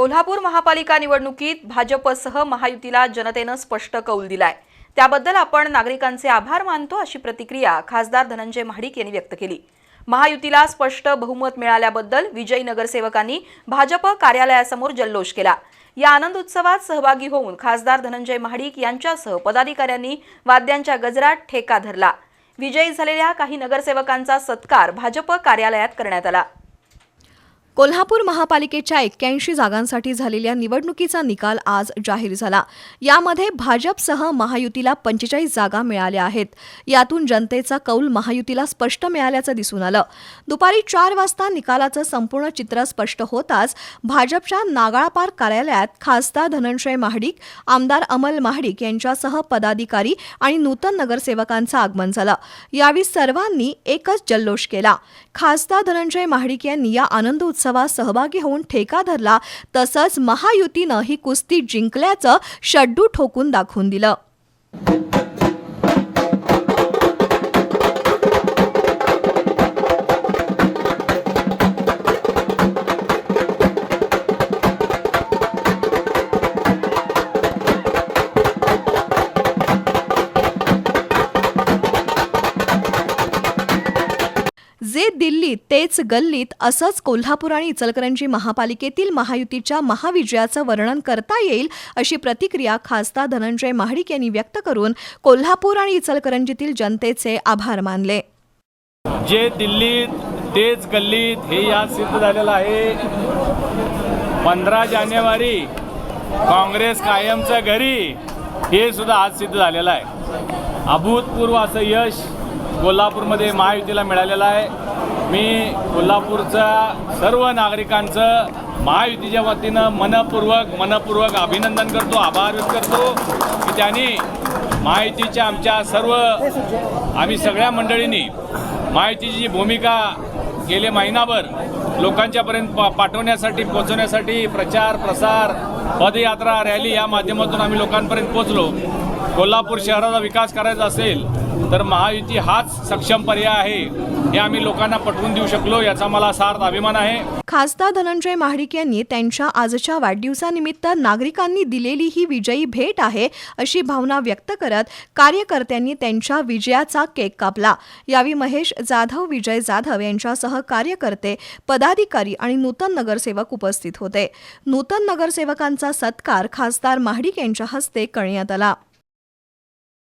कोल्हापूर महापालिका निवडणुकीत भाजपसह महायुतीला जनतेनं स्पष्ट कौल दिलाय। त्याबद्दल आपण नागरिकांचे आभार मानतो, अशी प्रतिक्रिया खासदार धनंजय महाडिक यांनी व्यक्त केली। महायुतीला स्पष्ट बहुमत मिळाल्याबद्दल विजयी नगरसेवकांनी भाजप कार्यालयासमोर जल्लोष केला। या आनंद उत्सवात सहभागी होऊन खासदार धनंजय महाडिक यांच्यासह पदाधिकाऱ्यांनी वाद्यांच्या गजरात ठेका धरला। विजयी झालेल्या काही नगरसेवकांचा सत्कार भाजप कार्यालयात करण्यात आला। कोल्हापूर महापालिकेच्या 81 जागांसाठी झालेल्या निवडणुकीचा निकाल आज जाहीर झाला। यामध्ये भाजपसह महायुतीला 45 जागा मिळाल्या आहेत। यातून जनतेचा कौल महायुतीला स्पष्ट मिळाल्याचं दिसून आलं। दुपारी 4 वाजता निकालाचं संपूर्ण चित्र स्पष्ट होताच भाजपच्या नागाळपार कार्यालयात खासदार धनंजय महाडिक, आमदार अमल महाडिक यांच्यासह पदाधिकारी आणि नूतन नगरसेवकांचं आगमन झालं। यावेळी सर्वांनी एकच जल्लोष केला। खासदार धनंजय महाडिक यांनी या आनंद उत्सवात सहभागी होऊन ठेका धरला, तसंच महायुतीनं ही कुस्ती जिंकल्याचं शड्डू ठोकून दाखवून दिलं। जे दिल्लीत तेच गल्लीत असंच कोल्हापूर आणि इचलकरंजी महापालिकेतील महायुतीच्या महाविजयाचं वर्णन करता येईल, अशी प्रतिक्रिया खासदार धनंजय महाडिक यांनी व्यक्त करून कोल्हापूर आणि इचलकरंजीतील जनतेचे आभार मानले। जे दिल्लीत तेच गल्लीत हे यात सिद्ध झालेलं आहे। 15 जानेवारी काँग्रेस कायमच्या घरी हे सुद्धा आज सिद्ध झालेलं आहे। अभूतपूर्व असं यश कोल्हापूरमध्ये महायुतीला मिळालेलं आहे। मी कोल्हापूरच्या सर्व नागरिकांचं महायुतीच्या वतीनं मनपूर्वक अभिनंदन करतो, आभार व्यक्त करतो की त्यांनी महायुतीच्या आमच्या सर्व आम्ही सगळ्या मंडळींनी महायुतीची भूमिका गेले महिनाभर लोकांच्यापर्यंत पाठवण्यासाठी पोहोचवण्यासाठी प्रचार प्रसार पदयात्रा रॅली या माध्यमातून आम्ही लोकांपर्यंत पोहोचलो। कोल्हापूर शहराचा विकास करायचा असेल तर महायुती हाच सक्षम पर्याय आहे, हे आम्ही लोकांना पटवून देऊ शकलो, याचा मला सार्थ अभिमान आहे। खासदार धनंजय महाडिक यांनी त्यांच्या आजच्या वाढदिवसानिमित्त नागरिकांनी दिलेली ही विजयी भेट आहे, अशी भावना व्यक्त करत कार्यकर्त्यांनी त्यांच्या विजयाचा केक कापला। यावेळी महेश जाधव, विजय जाधव यांच्यासह कार्यकर्ते, पदाधिकारी आणि नूतन नगरसेवक उपस्थित होते। नूतन नगरसेवकांचा सत्कार खासदार महाडिक यांच्या हस्ते करण्यात आला।